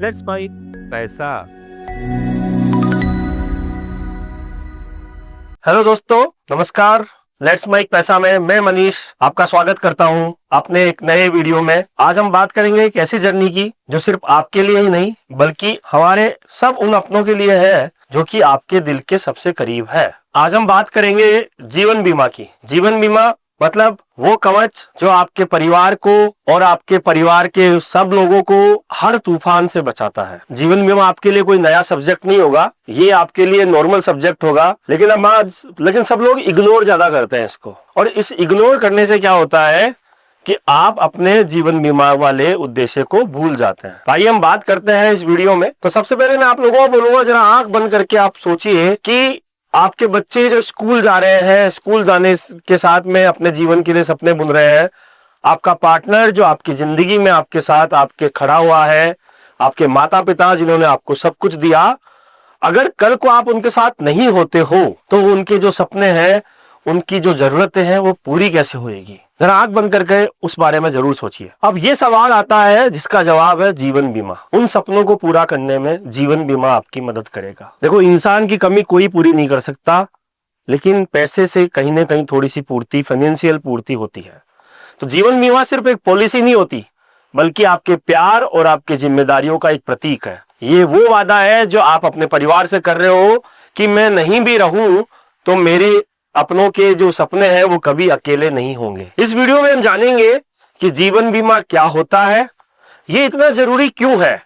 Let's buy पैसा। Hello दोस्तों, नमस्कार। लेट्स मेक पैसा में मैं मनीष आपका स्वागत करता हूं अपने एक नए वीडियो में। आज हम बात करेंगे एक ऐसी जर्नी की जो सिर्फ आपके लिए ही नहीं बल्कि हमारे सब उन अपनों के लिए है जो कि आपके दिल के सबसे करीब है। आज हम बात करेंगे जीवन बीमा की। जीवन बीमा मतलब वो कवच जो आपके परिवार को और आपके परिवार के सब लोगों को हर तूफान से बचाता है। जीवन बीमा आपके लिए कोई नया सब्जेक्ट नहीं होगा, ये आपके लिए नॉर्मल सब्जेक्ट होगा, लेकिन सब लोग इग्नोर ज्यादा करते हैं इसको। और इस इग्नोर करने से क्या होता है कि आप अपने जीवन बीमा वाले उद्देश्य को भूल जाते हैं। भाई हम बात करते हैं इस वीडियो में। तो सबसे पहले मैं आप लोगों को बोलूंगा, जरा आंख बंद करके आप सोचिए कि आपके बच्चे जो स्कूल जा रहे हैं, स्कूल जाने के साथ में अपने जीवन के लिए सपने बुन रहे हैं। आपका पार्टनर जो आपकी जिंदगी में आपके साथ आपके खड़ा हुआ है, आपके माता पिता जिन्होंने आपको सब कुछ दिया, अगर कल को आप उनके साथ नहीं होते हो तो उनके जो सपने हैं, उनकी जो जरूरतें हैं, वो पूरी कैसे होएगी। जरा आंख बंद करके उस बारे में जरूर सोचिए। अब ये सवाल आता है जिसका जवाब है जीवन बीमा। उन सपनों को पूरा करने में जीवन बीमा आपकी मदद करेगा। देखो, इंसान की कमी कोई पूरी नहीं कर सकता, लेकिन पैसे से कहीं ना कहीं थोड़ी सी पूर्ति, फाइनेंशियल पूर्ति होती है। तो जीवन बीमा सिर्फ एक पॉलिसी नहीं होती, बल्कि आपके प्यार और आपकी जिम्मेदारियों का एक प्रतीक है। ये वो वादा है जो आप अपने परिवार से कर रहे हो कि मैं नहीं भी रहूं तो मेरे अपनों के जो सपने हैं वो कभी अकेले नहीं होंगे। इस वीडियो में हम जानेंगे कि जीवन बीमा क्या होता है, ये इतना जरूरी क्यों है,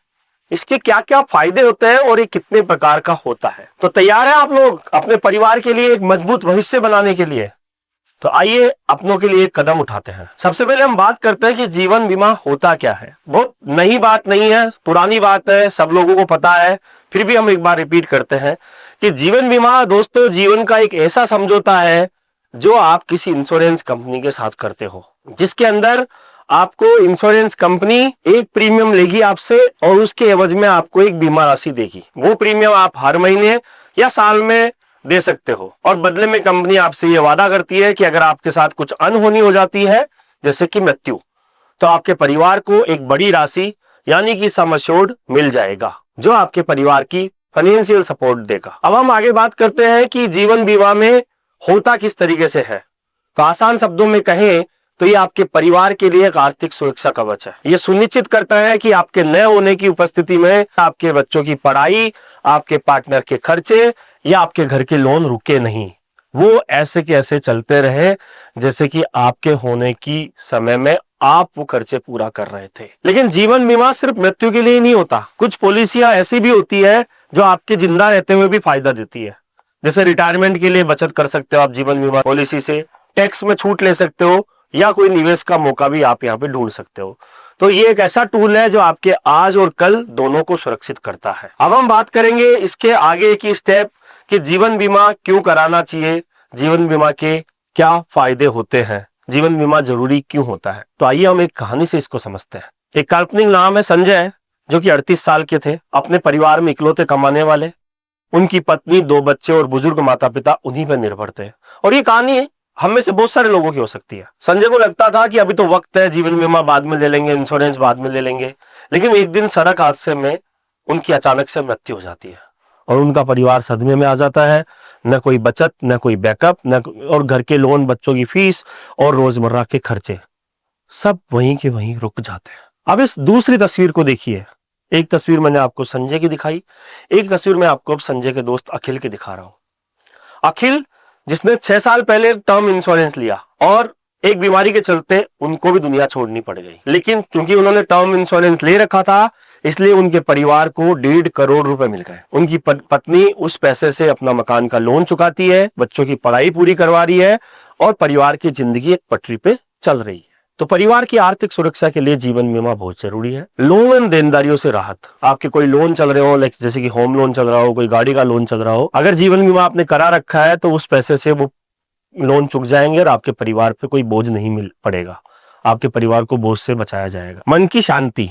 इसके क्या क्या फायदे होते हैं और ये कितने प्रकार का होता है। तो तैयार है आप लोग अपने परिवार के लिए एक मजबूत भविष्य बनाने के लिए? तो आइए अपनों के लिए एक कदम उठाते हैं। सबसे पहले हम बात करते हैं कि जीवन बीमा होता क्या है। बहुत नई बात नहीं है, पुरानी बात है, सब लोगों को पता है, फिर भी हम एक बार रिपीट करते हैं कि जीवन बीमा दोस्तों जीवन का एक ऐसा समझौता है जो आप किसी इंश्योरेंस कंपनी के साथ करते हो, जिसके अंदर आपको इंश्योरेंस कंपनी एक प्रीमियम लेगी आपसे और उसके एवज में आपको एक बीमा राशि देगी। वो प्रीमियम आप हर महीने या साल में दे सकते हो और बदले में कंपनी आपसे ये वादा करती है कि अगर आपके साथ कुछ अनहोनी हो जाती है, जैसे कि मृत्यु, तो आपके परिवार को एक बड़ी राशि यानी कि सम एश्योर्ड मिल जाएगा जो आपके परिवार की फाइनेंशियल सपोर्ट देगा। अब हम आगे बात करते हैं कि जीवन बीमा में होता किस तरीके से है। तो आसान शब्दों में कहें तो ये आपके परिवार के लिए एक आर्थिक सुरक्षा कवच है। ये सुनिश्चित करता है कि आपके न होने की उपस्थिति में आपके बच्चों की पढ़ाई, आपके पार्टनर के खर्चे या आपके घर के लोन रुके नहीं, वो ऐसे के ऐसे चलते रहे जैसे कि आपके होने की समय में आप वो खर्चे पूरा कर रहे थे। लेकिन जीवन बीमा सिर्फ मृत्यु के लिए ही नहीं होता। कुछ पॉलिसियां ऐसी भी होती है जो आपके जिंदा रहते हुए भी फायदा देती है। जैसे रिटायरमेंट के लिए बचत कर सकते हो आप जीवन बीमा पॉलिसी से, टैक्स में छूट ले सकते हो या कोई निवेश का मौका भी आप यहाँ पे ढूंढ सकते हो। तो ये एक ऐसा टूल है जो आपके आज और कल दोनों को सुरक्षित करता है। अब हम बात करेंगे इसके आगे की स्टेप कि जीवन बीमा क्यों कराना चाहिए, जीवन बीमा के क्या फायदे होते हैं, जीवन बीमा जरूरी क्यों होता है। तो आइए हम एक कहानी से इसको समझते हैं। एक काल्पनिक नाम है संजय, जो कि 38 साल के थे, अपने परिवार में इकलौते कमाने वाले। उनकी पत्नी, 2 बच्चे और बुजुर्ग माता पिता उन्हीं पर निर्भर थे। और ये कहानी हम में से बहुत सारे लोगों की हो सकती है। संजय को लगता था कि अभी तो वक्त है, जीवन बीमा बाद में ले लेंगे, इंश्योरेंस बाद में ले लेंगे। लेकिन एक दिन सड़क हादसे में उनकी अचानक से मृत्यु हो जाती है और उनका परिवार सदमे में आ जाता है। न कोई बचत, न कोई बैकअप, न और घर के लोन, बच्चों की फीस और रोजमर्रा के खर्चे सब वहीं के वहीं रुक जाते हैं। अब इस दूसरी तस्वीर को देखिए। एक तस्वीर मैंने आपको संजय की दिखाई, एक तस्वीर मैं आपको अब संजय के दोस्त अखिल की दिखा रहा हूं। अखिल जिसने 6 साल पहले टर्म इंश्योरेंस लिया और एक बीमारी के चलते उनको भी दुनिया छोड़नी पड़ गई, लेकिन क्योंकि उन्होंने टर्म इंश्योरेंस ले रखा था इसलिए उनके परिवार को 1.5 करोड़ रुपए मिल गए। उनकी पत्नी उस पैसे से अपना मकान का लोन चुकाती है, बच्चों की पढ़ाई पूरी करवा रही है और परिवार की जिंदगी एक पटरी पे चल रही है। तो परिवार की आर्थिक सुरक्षा के लिए जीवन बीमा बहुत जरूरी है। लोन देनदारियों से राहत, आपके कोई लोन चल रहे हो, जैसे कि होम लोन चल रहा हो, कोई गाड़ी का लोन चल रहा हो, अगर जीवन बीमा आपने करा रखा है तो उस पैसे से वो लोन चुक जाएंगे और आपके परिवार पे कोई बोझ नहीं मिल पड़ेगा, आपके परिवार को बोझ से बचाया जाएगा। मन की शांति,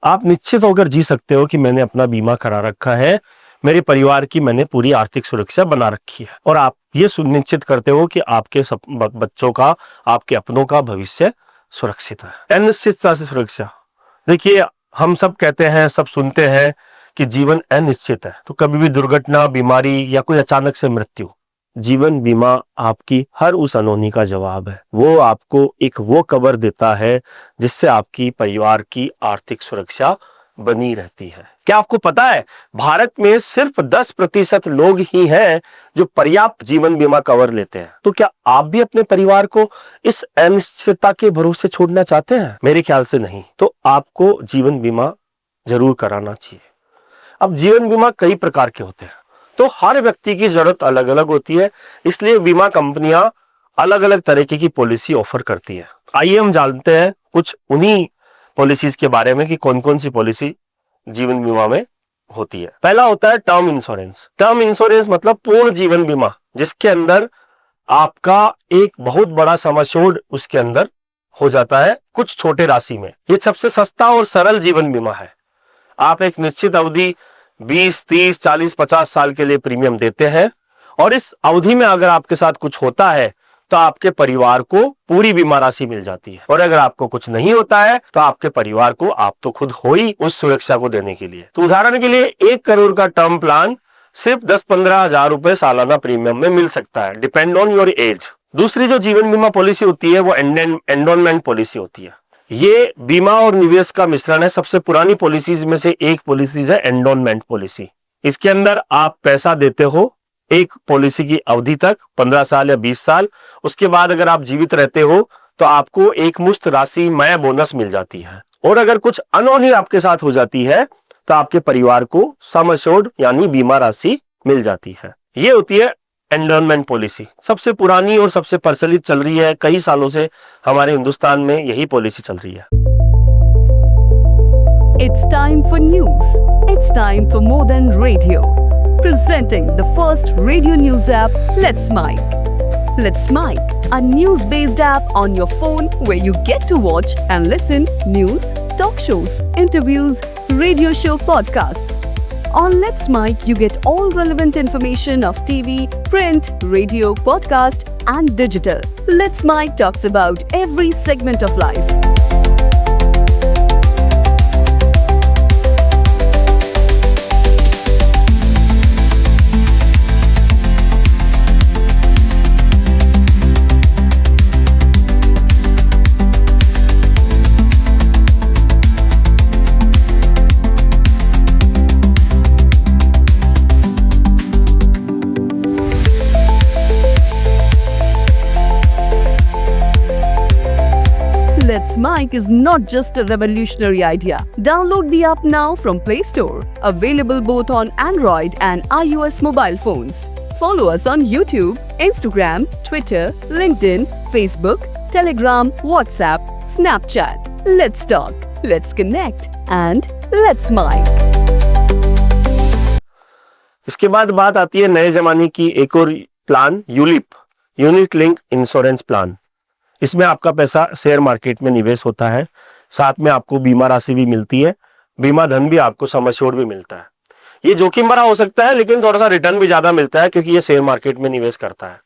आप निश्चित होकर जी सकते हो कि मैंने अपना बीमा करा रखा है, मेरे परिवार की मैंने पूरी आर्थिक सुरक्षा बना रखी है और आप ये सुनिश्चित करते हो कि आपके बच्चों का, आपके अपनों का भविष्य सुरक्षित है। अनिश्चितता से सुरक्षा, देखिए हम सब कहते हैं, सब सुनते हैं कि जीवन अनिश्चित है, तो कभी भी दुर्घटना, बीमारी या कोई अचानक से मृत्यु। जीवन बीमा आपकी हर उस अनहोनी का जवाब है। वो आपको एक वो कवर देता है जिससे आपकी परिवार की आर्थिक सुरक्षा बनी रहती है। क्या आपको पता है, भारत में सिर्फ 10% लोग ही हैं जो पर्याप्त जीवन बीमा कवर लेते हैं। तो क्या आप भी अपने परिवार को इस अनिश्चितता के भरोसे छोड़ना चाहते हैं? मेरे ख्याल से नहीं। तो आपको जीवन बीमा जरूर कराना चाहिए। अब जीवन बीमा कई प्रकार के होते हैं, तो हर व्यक्ति की जरूरत अलग अलग होती है, इसलिए बीमा कंपनियां अलग अलग तरीके की पॉलिसी ऑफर करती है। आइए हम जानते हैं कुछ उन्हीं पॉलिसीज के बारे में कि कौन कौन सी पॉलिसी जीवन बीमा में होती है। पहला होता है टर्म इंश्योरेंस। टर्म इंश्योरेंस मतलब पूर्ण जीवन बीमा, जिसके अंदर आपका एक बहुत बड़ा सम एश्योर्ड उसके अंदर हो जाता है कुछ छोटे राशि में। ये सबसे सस्ता और सरल जीवन बीमा है। आप एक निश्चित अवधि 20, 30, 40, 50 साल के लिए प्रीमियम देते हैं और इस अवधि में अगर आपके साथ कुछ होता है तो आपके परिवार को पूरी बीमा राशि मिल जाती है, और अगर आपको कुछ नहीं होता है तो आपके परिवार को आप तो खुद हो ही उस सुरक्षा को देने के लिए। तो उदाहरण के लिए 1 करोड़ का टर्म प्लान सिर्फ 10-15 हजार रुपए सालाना प्रीमियम में मिल सकता है, डिपेंड ऑन योर एज। दूसरी जो जीवन बीमा पॉलिसी होती है वो एंडोनमेंट पॉलिसी होती है। ये बीमा और निवेश का मिश्रण है। सबसे पुरानी पॉलिसीज में से एक पॉलिसीज है एंडोनमेंट पॉलिसी। इसके अंदर आप पैसा देते हो एक पॉलिसी की अवधि तक, 15 साल या 20 साल। उसके बाद अगर आप जीवित रहते हो तो आपको एक मुश्त राशि मय बोनस मिल जाती है, और अगर कुछ अनहोनी आपके साथ हो जाती है तो आपके परिवार को सम एश्योर्ड यानी बीमा राशि मिल जाती है। ये होती है एंडोनमेंट पॉलिसी। सबसे पुरानी और सबसे प्रचलित चल रही है, कई सालों से हमारे हिंदुस्तान में यही पॉलिसी चल रही है। It's time for news. It's time for more than radio. Presenting the first radio news app, Let's Mike. Let's Mike, a news-based app on your phone where you get to watch and listen news, talk shows, interviews, radio show podcasts. On Let's Mike, you get all relevant information of TV, print, radio, podcast, and digital. Let's Mike talks about every segment of life. Let's Mike is not just a revolutionary idea. Download the app now from Play Store. Available both on Android and iOS mobile phones. Follow us on YouTube, Instagram, Twitter, LinkedIn, Facebook, Telegram, WhatsApp, Snapchat. Let's talk, let's connect, and let's Mike. इसके बाद बात आती है नए जमाने की एक और plan, ULIP, unit link insurance plan. इसमें आपका पैसा शेयर मार्केट में निवेश होता है, साथ में आपको बीमा राशि भी मिलती है, बीमा धन भी आपको सम एश्योर्ड भी मिलता है। ये जोखिम भरा हो सकता है लेकिन थोड़ा सा रिटर्न भी ज्यादा मिलता है क्योंकि ये शेयर मार्केट में निवेश करता है।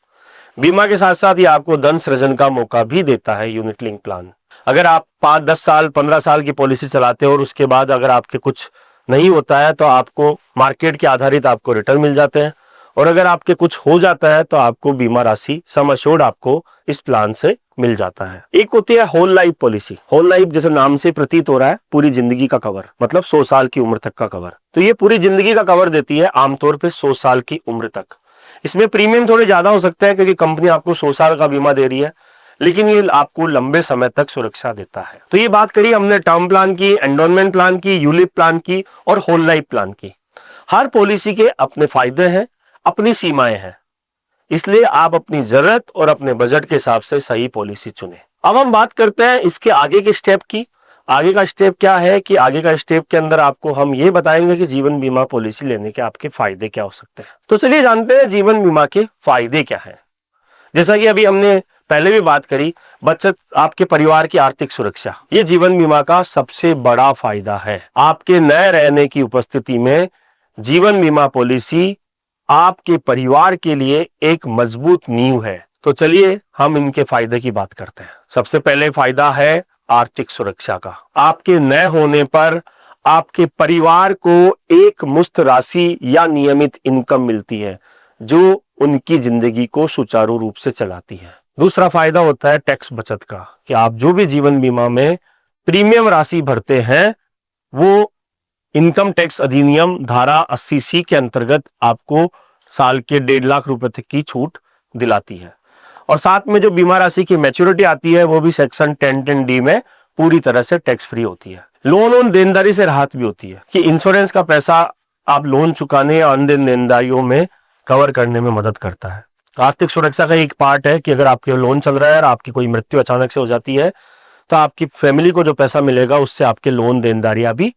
बीमा के साथ साथ ये आपको धन सृजन का मौका भी देता है यूनिट लिंक प्लान। अगर आप 5, 10 साल, 15 साल की पॉलिसी चलाते हो और उसके बाद अगर आपके कुछ नहीं होता है तो आपको मार्केट के आधारित आपको रिटर्न मिल जाते हैं, और अगर आपके कुछ हो जाता है तो आपको बीमा राशि सम एश्योर्ड आपको इस प्लान से मिल जाता है। एक होती है whole life policy. Whole life जैसे नाम से प्रतीत हो रहा है, पूरी जिंदगी का कवर, मतलब 100 साल की उम्र तक का कवर। तो ये पूरी जिंदगी का कवर देती है, आमतौर पे 100 साल की उम्र तक। इसमें प्रीमियम थोड़े ज्यादा हो सकते हैं क्योंकि कंपनी आपको 100 साल का बीमा दे रही है, लेकिन ये आपको लंबे समय तक सुरक्षा देता है। तो ये बात करी हमने टर्म प्लान की, एंडोनमेंट प्लान की, यूलिप प्लान की और होल लाइफ प्लान की। हर पॉलिसी के अपने फायदे हैं, अपनी सीमाएं हैं, इसलिए आप अपनी जरूरत और अपने बजट के हिसाब से सही पॉलिसी चुनें। अब हम बात करते हैं इसके आगे के स्टेप की। आगे का स्टेप क्या है कि आगे का स्टेप के अंदर आपको हम ये बताएंगे कि जीवन बीमा पॉलिसी लेने के आपके फायदे क्या हो सकते हैं। तो चलिए जानते हैं जीवन बीमा के फायदे क्या हैं। जैसा कि अभी हमने पहले भी बात करी, बचत, आपके परिवार की आर्थिक सुरक्षा, ये जीवन बीमा का सबसे बड़ा फायदा है। आपके न रहने की उपस्थिति में जीवन बीमा पॉलिसी आपके परिवार के लिए एक मजबूत नींव है। तो चलिए हम इनके फायदे की बात करते हैं। सबसे पहले फायदा है आर्थिक सुरक्षा का। आपके न होने पर आपके परिवार को एक मुश्त राशि या नियमित इनकम मिलती है जो उनकी जिंदगी को सुचारू रूप से चलाती है। दूसरा फायदा होता है टैक्स बचत का, कि आप जो भी जीवन बीमा में प्रीमियम राशि भरते हैं वो इनकम टैक्स अधिनियम धारा 80C के अंतर्गत आपको साल के 1.5 लाख रुपए तक की छूट दिलाती है। और साथ में जो बीमा राशि की मैच्योरिटी आती है वो भी सेक्शन 1010D में पूरी तरह से टैक्स फ्री होती है। लोन और देनदारी से राहत भी होती है कि इंश्योरेंस का पैसा आप लोन चुकाने या अन्य देनदारियों में कवर करने में मदद करता है। आर्थिक सुरक्षा का एक पार्ट है कि अगर आपके लोन चल रहा है और आपकी कोई मृत्यु अचानक से हो जाती है तो आपकी फैमिली को जो पैसा मिलेगा उससे आपके लोन देनदारियां भी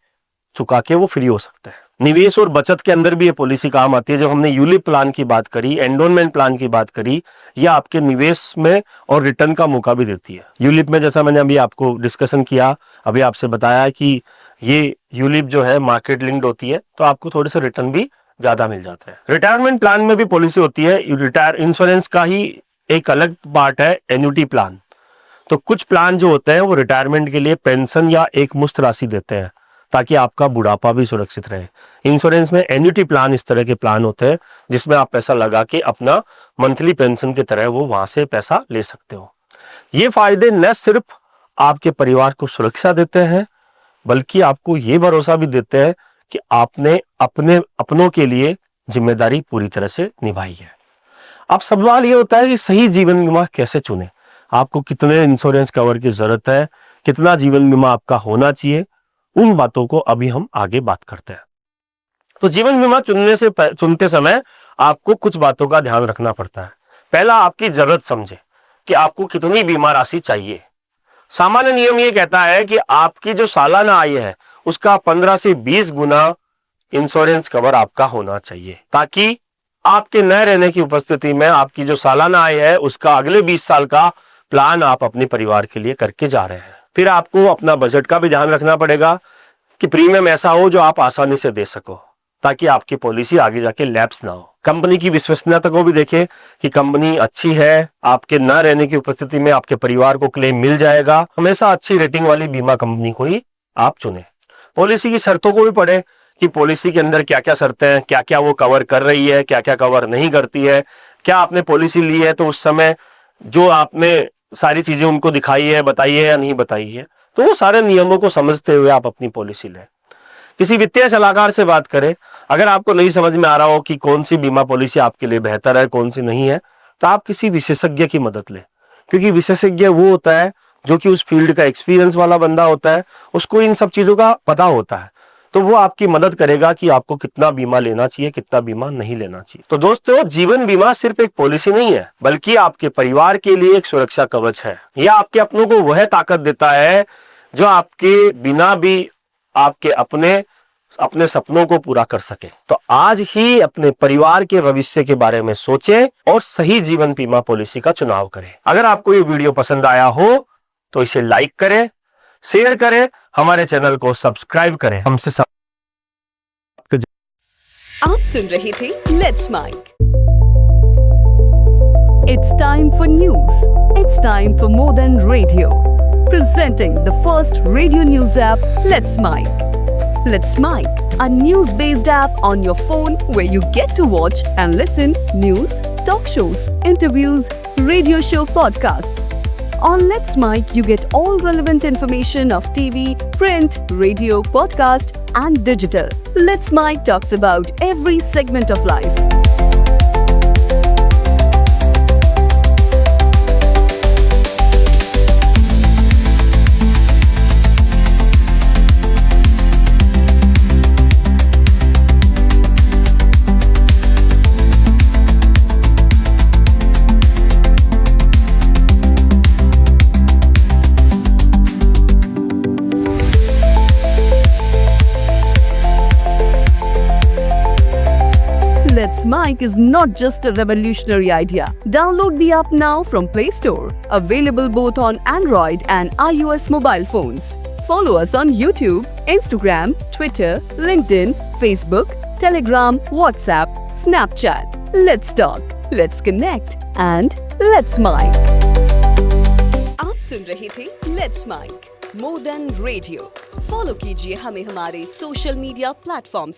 चुका के वो फ्री हो सकता है। निवेश और बचत के अंदर भी ये पॉलिसी काम आती है। जब हमने यूलिप प्लान की बात करी, एंडोनमेंट प्लान की बात करी, यह आपके निवेश में और रिटर्न का मौका भी देती है। यूलिप में जैसा मैंने अभी आपको डिस्कशन किया, अभी आपसे बताया कि ये यूलिप जो है मार्केट लिंक्ड होती है तो आपको थोड़े से रिटर्न भी ज्यादा मिल जाता है। रिटायरमेंट प्लान में भी पॉलिसी होती है। रिटायर इंश्योरेंस का ही एक अलग पार्ट है एन्युटी प्लान। तो कुछ प्लान जो होते हैं वो रिटायरमेंट के लिए पेंशन या एक मुश्त राशि देते हैं ताकि आपका बुढ़ापा भी सुरक्षित रहे। इंश्योरेंस में एन्युटी प्लान इस तरह के प्लान होते हैं जिसमें आप पैसा लगा के अपना मंथली पेंशन की तरह वो वहां से पैसा ले सकते हो। ये फायदे न सिर्फ आपके परिवार को सुरक्षा देते हैं बल्कि आपको ये भरोसा भी देते हैं कि आपने अपनों के लिए जिम्मेदारी पूरी तरह से निभाई है। अब सवाल ये होता है कि सही जीवन बीमा कैसे चुने, आपको कितने इंश्योरेंस कवर की जरूरत है, कितना जीवन बीमा आपका होना चाहिए, उन बातों को अभी हम आगे बात करते हैं। तो जीवन बीमा चुनते समय आपको कुछ बातों का ध्यान रखना पड़ता है। पहला, आपकी जरूरत समझे कि आपको कितनी बीमा राशि चाहिए। सामान्य नियम ये कहता है कि आपकी जो सालाना आय है उसका 15 से 20 गुना इंश्योरेंस कवर आपका होना चाहिए ताकि आपके न रहने की उपस्थिति में आपकी जो सालाना आय है उसका अगले 20 साल का प्लान आप अपने परिवार के लिए करके जा रहे हैं। फिर आपको अपना बजट का भी ध्यान रखना पड़ेगा कि प्रीमियम ऐसा हो जो आप आसानी से दे सको ताकि आपकी पॉलिसी आगे जाके लैप्स ना हो। कंपनी की विश्वसनीयता को भी देखें कि कंपनी अच्छी है, आपके न रहने की उपस्थिति में आपके परिवार को क्लेम मिल जाएगा। हमेशा अच्छी रेटिंग वाली बीमा कंपनी को ही आप चुने। पॉलिसी की शर्तों को भी पढ़े कि पॉलिसी के अंदर क्या क्या शर्तें हैं, क्या क्या वो कवर कर रही है, क्या क्या कवर नहीं करती है। क्या आपने पॉलिसी ली है तो उस समय जो आपने सारी चीजें उनको दिखाई है, बताई है या नहीं बताई है, तो वो सारे नियमों को समझते हुए आप अपनी पॉलिसी लें। किसी वित्तीय सलाहकार से बात करें। अगर आपको नहीं समझ में आ रहा हो कि कौन सी बीमा पॉलिसी आपके लिए बेहतर है, कौन सी नहीं है, तो आप किसी विशेषज्ञ की मदद लें, क्योंकि विशेषज्ञ वो होता है जो कि उस फील्ड का एक्सपीरियंस वाला बंदा होता है, उसको इन सब चीजों का पता होता है, तो वो आपकी मदद करेगा कि आपको कितना बीमा लेना चाहिए, कितना बीमा नहीं लेना चाहिए। तो दोस्तों, जीवन बीमा सिर्फ एक पॉलिसी नहीं है बल्कि आपके परिवार के लिए एक सुरक्षा कवच है। यह आपके अपनों को वह ताकत देता है जो आपके बिना भी आपके अपने सपनों को पूरा कर सके। तो आज ही अपने परिवार के भविष्य के बारे में सोचें और सही जीवन बीमा पॉलिसी का चुनाव करें। अगर आपको ये वीडियो पसंद आया हो तो इसे लाइक करें, शेयर करें, हमारे चैनल को सब्सक्राइब करें। हमसे आप सुन रहे थे let's mic. It's time for news. It's time for more than radio. Presenting the first radio news app, Let's Mike. Let's Mike, a news-based app on your phone where you get to watch and listen news, talk shows, interviews, radio show podcasts. On Let's Mike, you get all relevant information of TV, print, radio, podcast, and digital. Let's Mike talks about every segment of life. Let's Mike is not just a revolutionary idea. Download the app now from Play Store. Available both on Android and iOS mobile phones. Follow us on YouTube, Instagram, Twitter, LinkedIn, Facebook, Telegram, WhatsApp, Snapchat. Let's talk, let's connect and let's Mike. आप सुन रहे थे Let's Mike, more than radio. Follow कीजिए हमें हमारे social media platforms